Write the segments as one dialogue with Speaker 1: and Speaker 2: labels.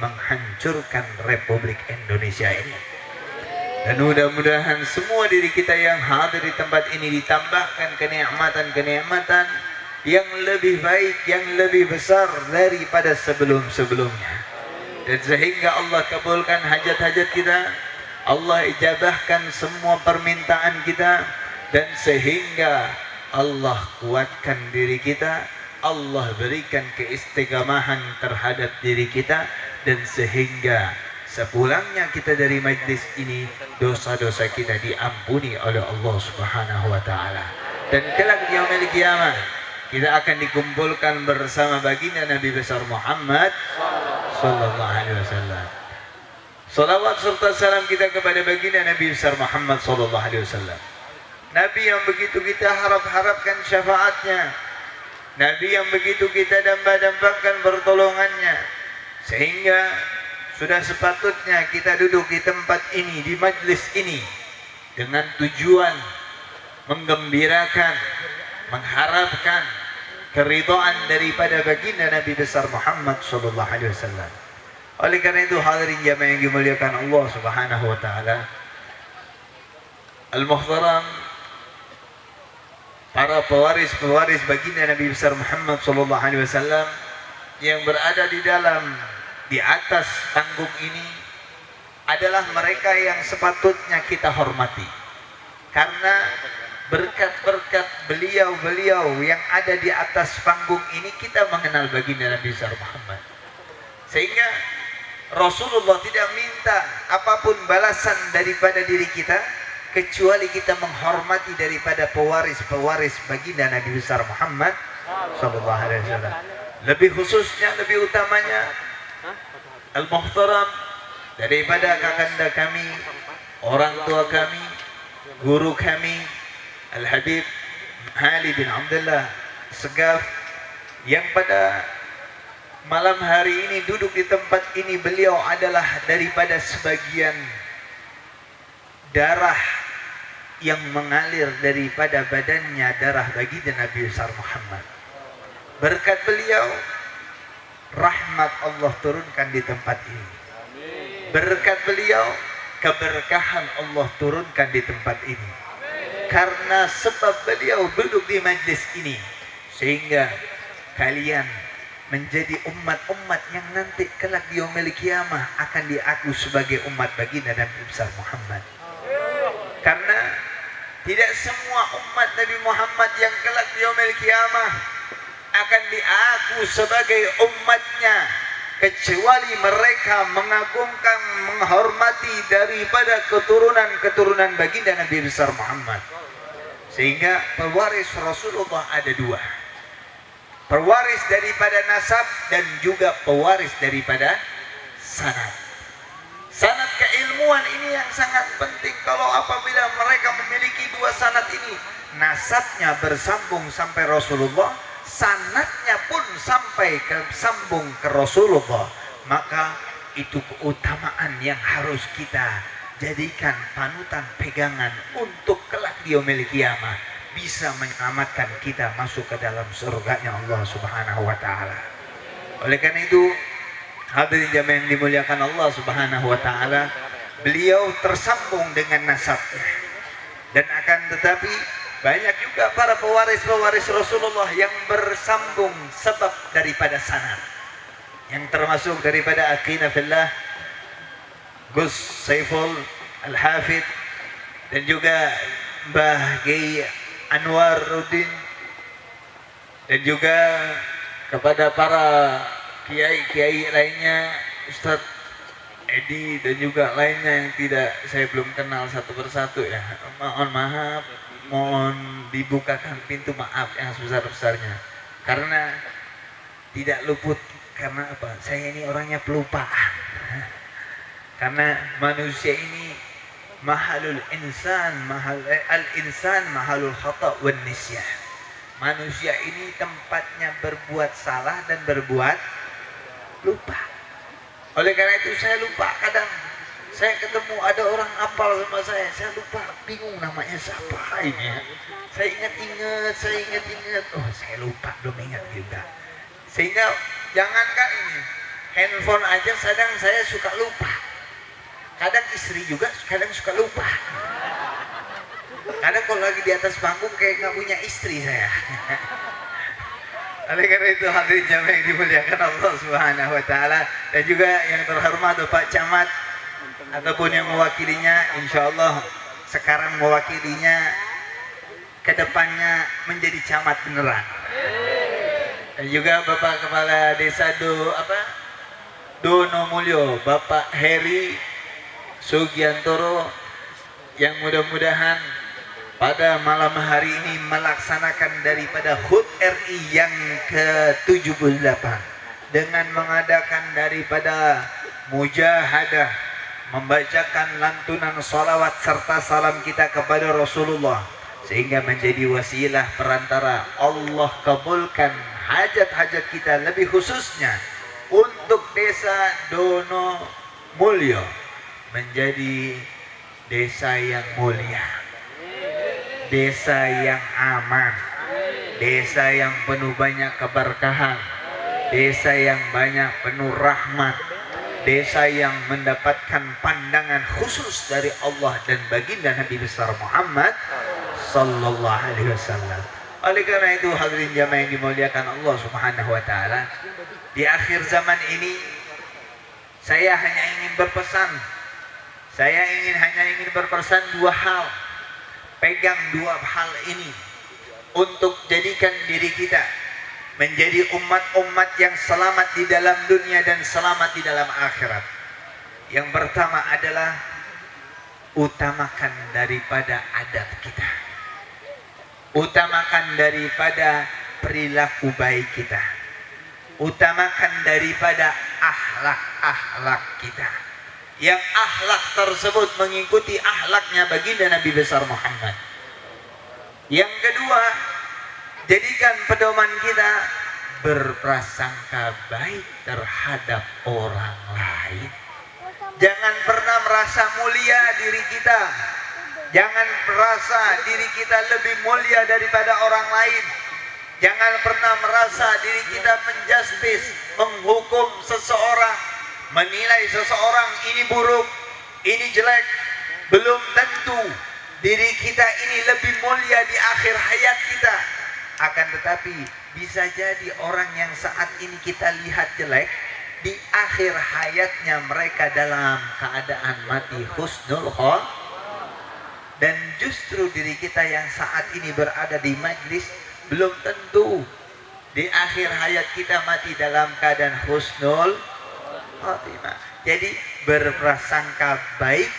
Speaker 1: menghancurkan Republik Indonesia ini. Dan mudah-mudahan semua diri kita yang hadir di tempat ini ditambahkan kenikmatan-kenikmatan yang lebih baik, yang lebih besar daripada sebelum-sebelumnya. Dan sehingga Allah kabulkan hajat-hajat kita, Allah ijabahkan semua permintaan kita, dan sehingga Allah kuatkan diri kita, Allah berikan keistiqamahan terhadap diri kita, dan sehingga sepulangnya kita dari majlis ini, dosa-dosa kita diampuni oleh Allah Subhanahu wa taala. Dan kelak di yaumil qiyamah kita akan dikumpulkan bersama baginda Nabi besar Muhammad sallallahu alaihi wasallam. Salawat serta salam kita kepada baginda Nabi besar Muhammad sallallahu alaihi wasallam. Nabi yang begitu kita harap-harapkan syafaatnya, Nabi yang begitu kita damba-dambakan pertolongannya, sehingga sudah sepatutnya kita duduk di tempat ini, di majlis ini, dengan tujuan menggembirakan, mengharapkan keridhaan daripada baginda Nabi besar Muhammad sallallahu alaihi wasallam. Oleh karena itu hadirin jamaah yang dimuliakan Allah Subhanahu wa taala, al-muhtaram, para pewaris-pewaris baginda Nabi besar Muhammad sallallahu alaihi wasallam yang berada di atas panggung ini adalah mereka yang sepatutnya kita hormati. Karena berkat-berkat beliau-beliau yang ada di atas panggung ini kita mengenal baginda Nabi besar Muhammad. Sehingga Rasulullah tidak minta apapun balasan daripada diri kita kecuali kita menghormati daripada pewaris-pewaris baginda Nabi besar Muhammad sallallahu alaihi wasallam. Lebih khususnya, lebih utamanya al-muhtaram, daripada kakanda kami, orang tua kami, guru kami, Al-Habib Ali bin Abdullah Segaf, yang pada malam hari ini duduk di tempat ini. Beliau adalah daripada sebagian darah yang mengalir daripada badannya, darah baginda Nabi besar Muhammad. Berkat beliau, rahmat Allah turunkan di tempat ini. Berkat beliau, keberkahan Allah turunkan di tempat ini. Karena sebab beliau duduk di majlis ini, sehingga kalian menjadi umat-umat yang nanti kelak di yaumil qiyamah akan diaku sebagai umat baginda Nabi besar Muhammad. Karena tidak semua umat Nabi Muhammad yang kelak di yaumil qiyamah akan diaku sebagai umatnya, kecuali mereka mengagungkan, menghormati daripada keturunan-keturunan baginda Nabi besar Muhammad. Sehingga pewaris Rasulullah ada dua, pewaris daripada nasab dan juga pewaris daripada sanad. Sanad keilmuan ini yang sangat penting. Kalau apabila mereka memiliki dua sanad ini, nasabnya bersambung sampai Rasulullah, sanadnya pun sampai sambung ke Rasulullah, maka itu keutamaan yang harus kita jadikan panutan pegangan untuk kelak di yaumil qiyamah bisa menyelamatkan kita masuk ke dalam surganya Allah Subhanahu wa taala. Oleh karena itu hadirin jamaah yang dimuliakan Allah Subhanahu wa taala, beliau tersambung dengan nasabnya. Dan akan tetapi banyak juga para pewaris-pewaris Rasulullah yang bersambung sebab daripada sanad, yang termasuk daripada akhina fillah Gus Saiful Al-Hafid, dan juga Mbah Kiai Anwaruddin, dan juga kepada para kiai-kiai lainnya, Ustadz Edi dan juga lainnya yang tidak saya belum kenal satu persatu ya. Mohon maaf, mohon dibukakan pintu maaf yang sebesar-besarnya. Karena tidak luput, karena apa? Saya ini orangnya pelupaan. Karena manusia ini mahalul insan, al-insan mahalul khata' wan nisyan. Manusia ini tempatnya berbuat salah dan berbuat lupa. Oleh karena itu saya lupa kadang. Saya ketemu ada orang apal sama saya lupa, bingung namanya siapa ini ya. Saya ingat, oh saya lupa, belum ingat juga. Sehingga jangankan ini, Handphone aja kadang saya suka lupa. Kadang istri juga kadang suka lupa. Kadang kalau lagi di atas panggung kayak nggak punya istri saya. Oleh karena itu hadirin jamaah yang dimuliakan Allah Subhanahu wa taala, dan juga yang terhormat Bapak Camat ataupun yang mewakilinya, insyaallah sekarang mewakilinya kedepannya menjadi camat beneran. Dan juga Bapak Kepala Desa Dono Mulyo, Bapak Heri Sugiantoro, yang mudah-mudahan pada malam hari ini melaksanakan daripada HUT RI yang ke-78 dengan mengadakan daripada mujahadah, membacakan lantunan salawat serta salam kita kepada Rasulullah, sehingga menjadi wasilah perantara Allah kabulkan hajat-hajat kita, lebih khususnya untuk desa Dono Mulyo menjadi desa yang mulia, desa yang aman, desa yang penuh banyak keberkahan, desa yang banyak penuh rahmat, desa yang mendapatkan pandangan khusus dari Allah dan baginda Nabi besar Muhammad sallallahu alaihi wasallam. Oleh karena itu hadirin jamaah yang dimuliakan Allah Subhanahu wa taala, di akhir zaman ini saya hanya ingin berpesan, hanya ingin berpesan dua hal. Pegang dua hal ini untuk jadikan diri kita menjadi umat-umat yang selamat di dalam dunia dan selamat di dalam akhirat. Yang pertama adalah utamakan daripada adab kita, utamakan daripada perilaku baik kita, utamakan daripada akhlak-akhlak kita, yang akhlak tersebut mengikuti akhlaknya baginda Nabi besar Muhammad. Yang kedua, jadikan pedoman kita berprasangka baik terhadap orang lain. Jangan pernah merasa mulia diri kita, jangan merasa diri kita lebih mulia daripada orang lain. Jangan pernah merasa diri kita menjustis, menghukum seseorang, menilai seseorang ini buruk, ini jelek. Belum tentu diri kita ini lebih mulia di akhir hayat kita. Akan tetapi bisa jadi orang yang saat ini kita lihat jelek, di akhir hayatnya mereka dalam keadaan mati husnul khotimah. Dan justru diri kita yang saat ini berada di majlis, belum tentu di akhir hayat kita mati dalam keadaan husnul khotimah. Jadi berprasangka baik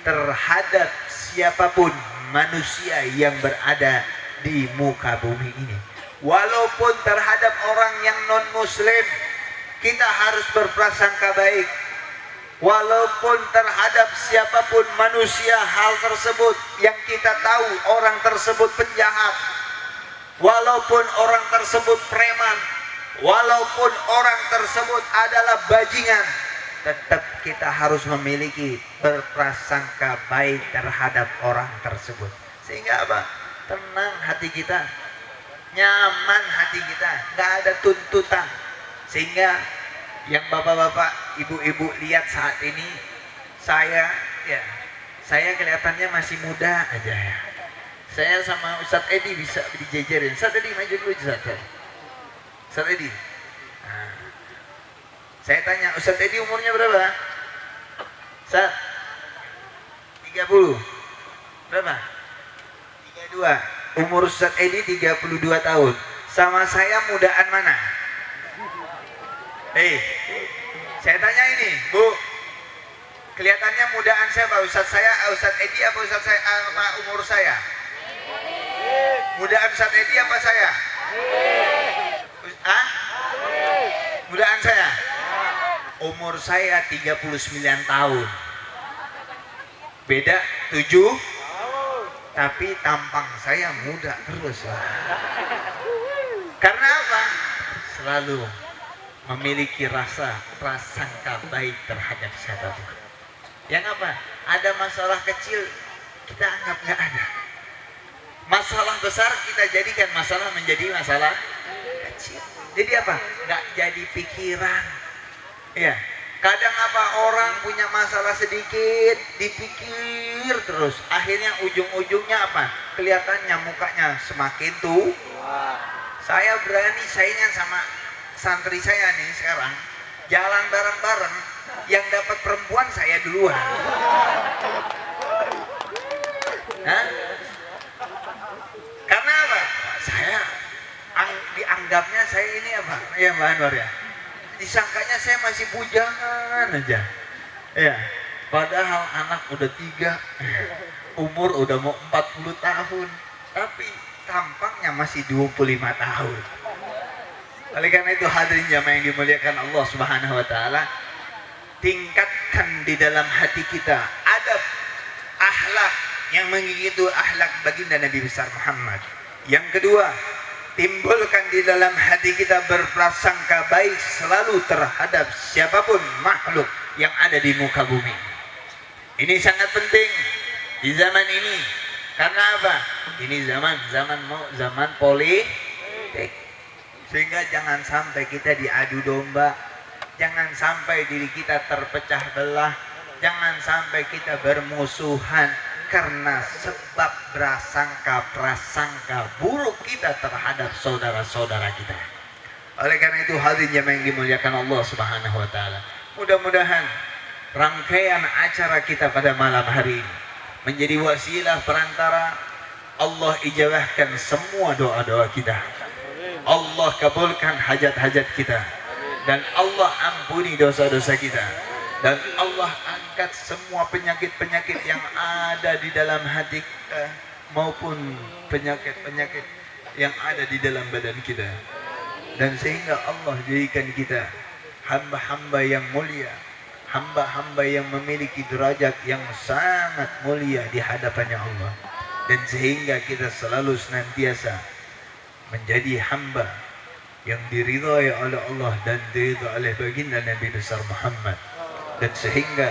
Speaker 1: terhadap siapapun manusia yang berada di muka bumi ini. Walaupun terhadap orang yang non muslim kita harus berprasangka baik. Walaupun terhadap siapapun manusia hal tersebut yang kita tahu orang tersebut penjahat, walaupun orang tersebut preman, walaupun orang tersebut adalah bajingan, tetap kita harus memiliki berprasangka baik terhadap orang tersebut. Sehingga apa? Tenang hati kita, nyaman hati kita, nggak ada tuntutan. Sehingga yang bapak-bapak, ibu-ibu lihat saat ini, saya kelihatannya masih muda aja ya. Saya sama Ustadz Edi bisa dijejerin. Ustadz Edi maju dulu, Ustadz Edi. Nah, saya tanya, Ustadz Edi umurnya berapa? Ustadz 30. Berapa? 32. Umur Ustadz Edi 32 tahun. Sama saya mudaan mana? Saya tanya ini, Bu, kelihatannya mudaan saya Pak Ustadz Ustadz Edi apa Ustadz saya apa umur saya? Mudaan Ustadz Edi apa saya? Mudaan saya? Umur saya 39 tahun. Beda 7, tapi tampang saya muda terus. Karena apa? Selalu memiliki rasa prasangka baik terhadap siapapun. Yang apa? Ada masalah kecil kita anggap nggak ada. Masalah besar kita jadikan masalah menjadi masalah kecil. Jadi apa? Nggak jadi pikiran. Ya, kadang apa orang punya masalah sedikit dipikir terus, akhirnya ujung-ujungnya apa? Kelihatannya mukanya semakin tuh. Saya berani saingan sama santri saya nih sekarang, jalan bareng-bareng, yang dapat perempuan saya duluan. Hah? Karena apa? Saya dianggapnya saya ini apa? Ya Mbak Anwar ya. Disangkanya saya masih bujangan aja. Ya. Padahal anak udah 3, umur udah mau 40 tahun, tapi tampangnya masih 25 tahun. Oleh karena itu hadirin jamaah yang dimuliakan Allah Subhanahu wa taala, tingkatkan di dalam hati kita adab akhlak yang mengikuti akhlak baginda Nabi besar Muhammad. Yang kedua, timbulkan di dalam hati kita berprasangka baik selalu terhadap siapapun makhluk yang ada di muka bumi. Ini sangat penting di zaman ini. Karena apa? Ini zaman politik. Sehingga jangan sampai kita diadu domba, jangan sampai diri kita terpecah belah, jangan sampai kita bermusuhan karena sebab prasangka buruk kita terhadap saudara-saudara kita. Oleh karena itu hadirin yang dimuliakan Allah Subhanahu wa taala, mudah-mudahan rangkaian acara kita pada malam hari ini menjadi wasilah perantara Allah ijabahkan semua doa-doa kita, Allah kabulkan hajat-hajat kita, dan Allah ampuni dosa-dosa kita, dan Allah angkat semua penyakit-penyakit yang ada di dalam hati kita maupun penyakit-penyakit yang ada di dalam badan kita, dan sehingga Allah jadikan kita hamba-hamba yang mulia, hamba-hamba yang memiliki derajat yang sangat mulia di hadapannya Allah, dan sehingga kita selalu senantiasa menjadi hamba yang diridhai oleh Allah dan diridhai oleh baginda Nabi besar Muhammad, dan sehingga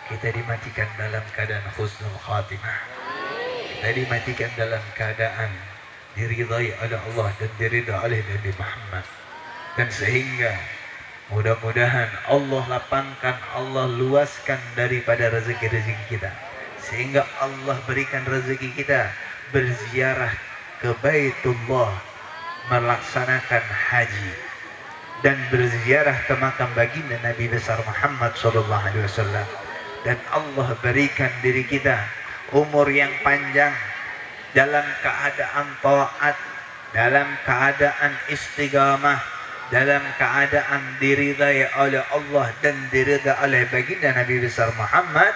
Speaker 1: kita dimatikan dalam keadaan husnul khatimah, kita dimatikan dalam keadaan diridhai oleh Allah dan diridhai oleh Nabi Muhammad, dan sehingga mudah-mudahan Allah lapangkan, Allah luaskan daripada rezeki-rezeki kita, sehingga Allah berikan rezeki kita berziarah ke Baitullah, melaksanakan haji, dan berziarah ke makam baginda Nabi besar Muhammad SAW, dan Allah berikan diri kita umur yang panjang dalam keadaan taat, dalam keadaan istiqamah, dalam keadaan diridai oleh Allah dan diridai oleh baginda Nabi besar Muhammad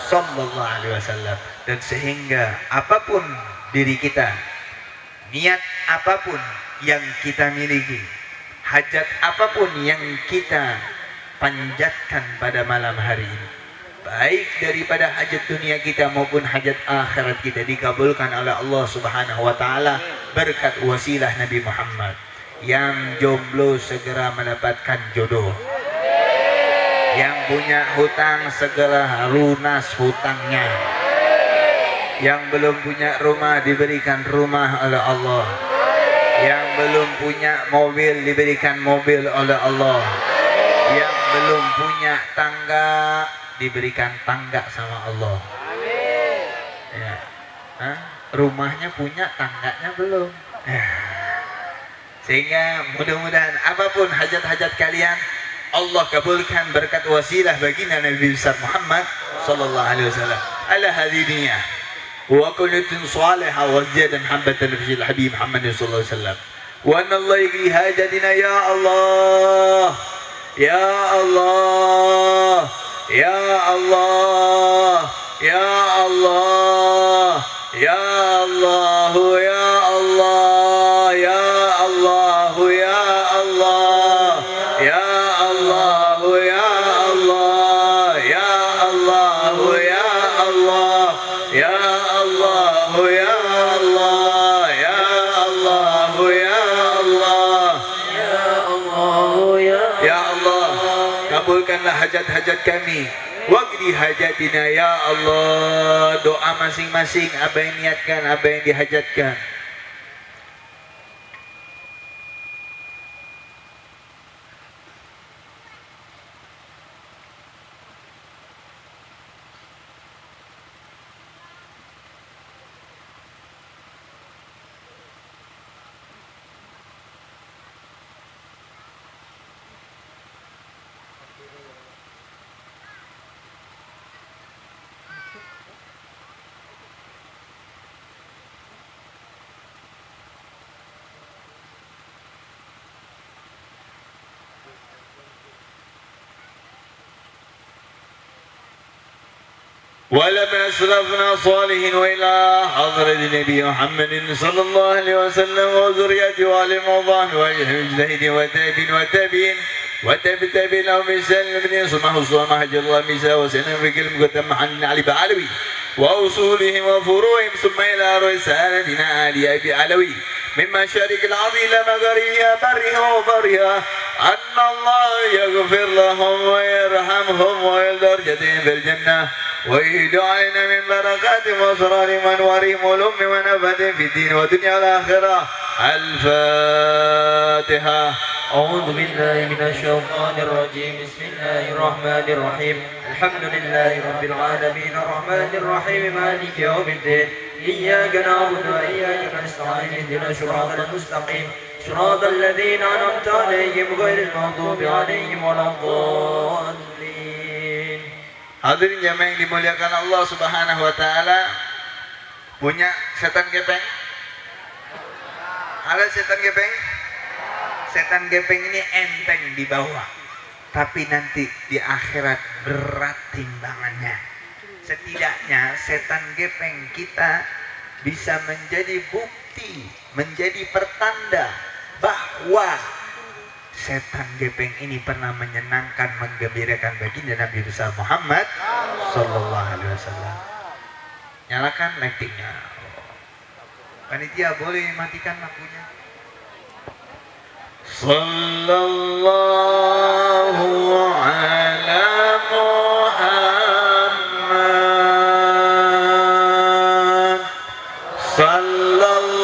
Speaker 1: SAW, dan sehingga apapun diri kita, niat apapun yang kita miliki, hajat apapun yang kita panjatkan pada malam hari ini, baik daripada hajat dunia kita maupun hajat akhirat kita, dikabulkan oleh Allah Subhanahu wa taala berkat wasilah Nabi Muhammad. Yang jomblo segera mendapatkan jodoh, yang punya hutang segera lunas hutangnya, yang belum punya rumah diberikan rumah oleh Allah, yang belum punya mobil diberikan mobil oleh Allah, yang belum punya tangga diberikan tangga sama Allah. Ya. Rumahnya punya, tangganya belum. Sehingga mudah-mudahan apapun hajat-hajat kalian Allah kabulkan berkat wasilah baginda Nabi besar Muhammad sallallahu alaihi wasallam. Ala hadiniya wa kullatun salihah wa ziyadan habatan fil habib Muhammad sallallahu alaihi wasallam. Wa anna Allah yaqdi hajatina ya Allah. Ya Allah. Ya Allah. Ya Allah. Ya Allah. Ya Allah. Ya Allah. Ya Allah. Ya Allah. Ya Allah. Ya Allah. Ya Allah. Ya Allah. Ya Allah. Ya Allah. Ya Allah.
Speaker 2: Ya Allah,
Speaker 1: Ya Allah, kabulkanlah hajat-hajat kami. Waqdi hajatina ya Allah. Doa masing-masing apa yang niatkan, apa yang dihajatkan. ولمن أسلفنا صالحين وإلى حضرة النبي محمد صلى الله عليه وسلم وذريته وآل الموضوع والمجتهدين والتابعين وتابعين لهم بإحسان من يصمه صوم حج الله ميسا وسنة في كلمة قدام عن علي بعلوي وأصولهم وفروعهم ثم إلى رسالتنا علي أبي علوي من مشارق الأرض إلى مغاربها برها وبرها أن الله يغفر لهم ويرحمهم ويدرجتهم في الجنة ويهد علينا من بركات وأسرار وأنوارهم ولم ونفذ في الدين والدنيا والآخرة. الفاتحة.
Speaker 2: أعوذ بالله من الشيطان الرجيم. بسم الله الرحمن الرحيم. الحمد لله رب العالمين الرحمن الرحيم مالك يوم الدين. إياك نعبد وإياك نستعين اهدنا الصراط المستقيم صراط الذين أنعمت عليهم غير المغضوب عليهم ولا الضالين.
Speaker 1: Hadirin jamaah yang dimuliakan Allah Subhanahu wa taala, punya setan gepeng? Ada setan gepeng? Setan gepeng ini enteng di bawah, tapi nanti di akhirat berat timbangannya. Setidaknya setan gepeng kita bisa menjadi bukti, menjadi pertanda bahwa setan gepeng ini pernah menyenangkan, menggembirakan baginda Nabi besar Muhammad sallallahu alaihi wasallam. Nyalakan lightingnya. Panitia boleh matikan lampunya. Sallallahu ala Muhammad. Sallallahu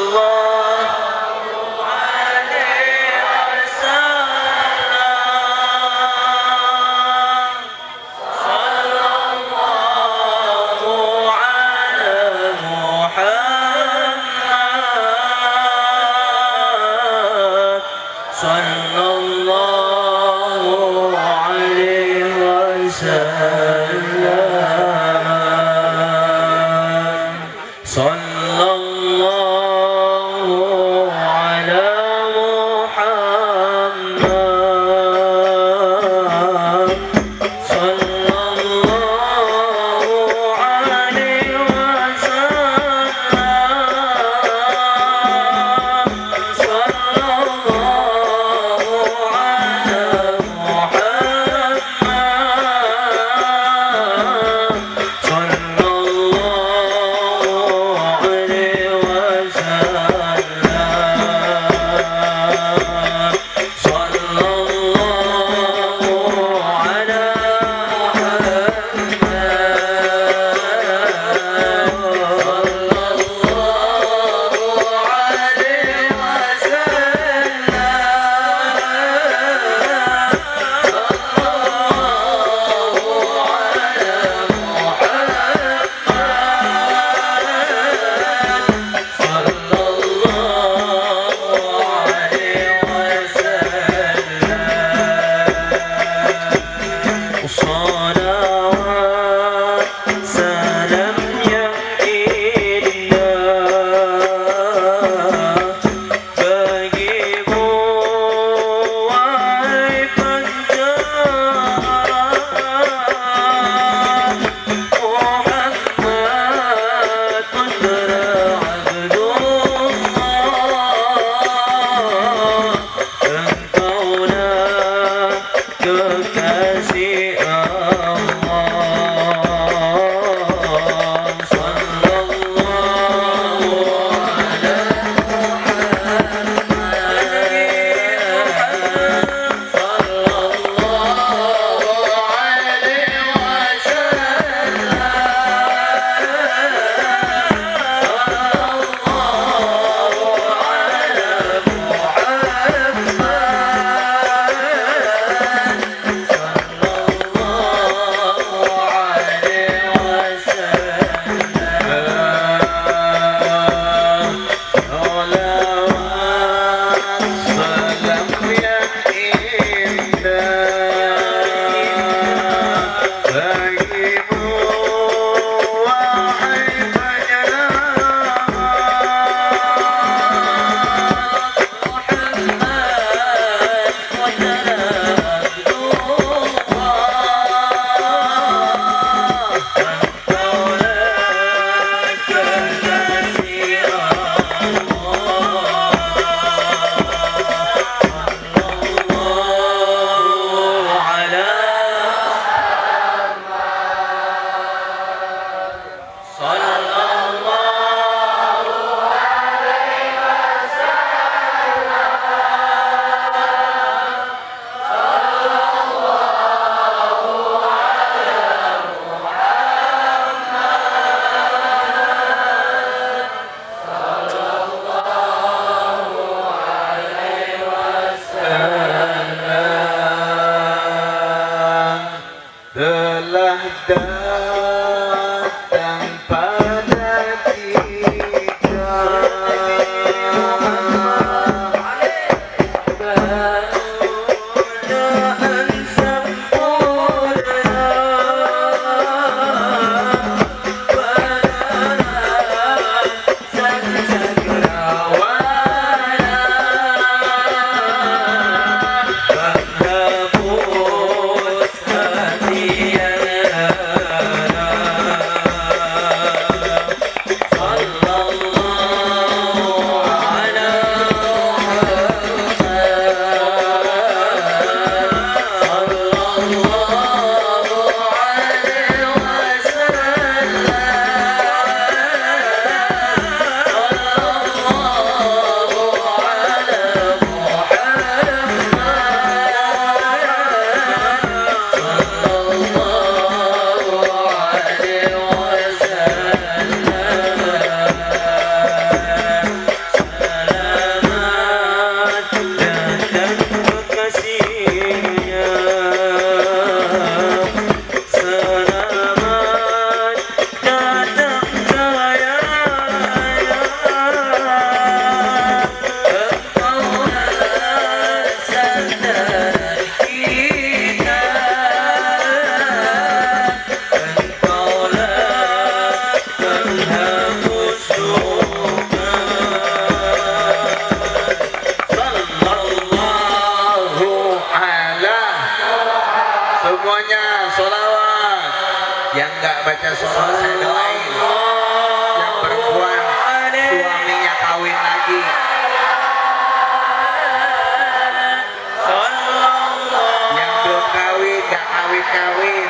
Speaker 1: telah datang pada kita.
Speaker 2: Kemuliaan sempurna benaran sang cakrawala penghapus hatiana. Sallallahu ala
Speaker 1: Semuanya sholawat. Yang nggak baca sholawat saya doain. Yang perempuan suaminya kawin lagi. Yang belum kawin nggak kawin-kawin.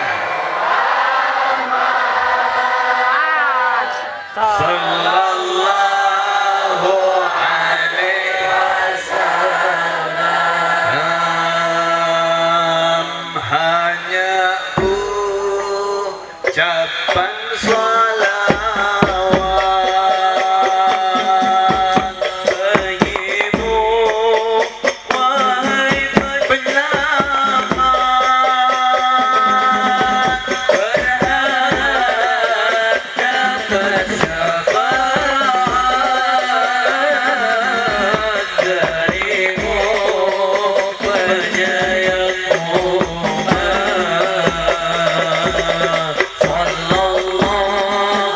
Speaker 1: Sallallahu alaihi wasallam. Hanya ucapan sholawat bagimu, wahai penyelamat, berharap dapat syafaat darimu, penyayang. Sallallahu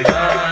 Speaker 2: بما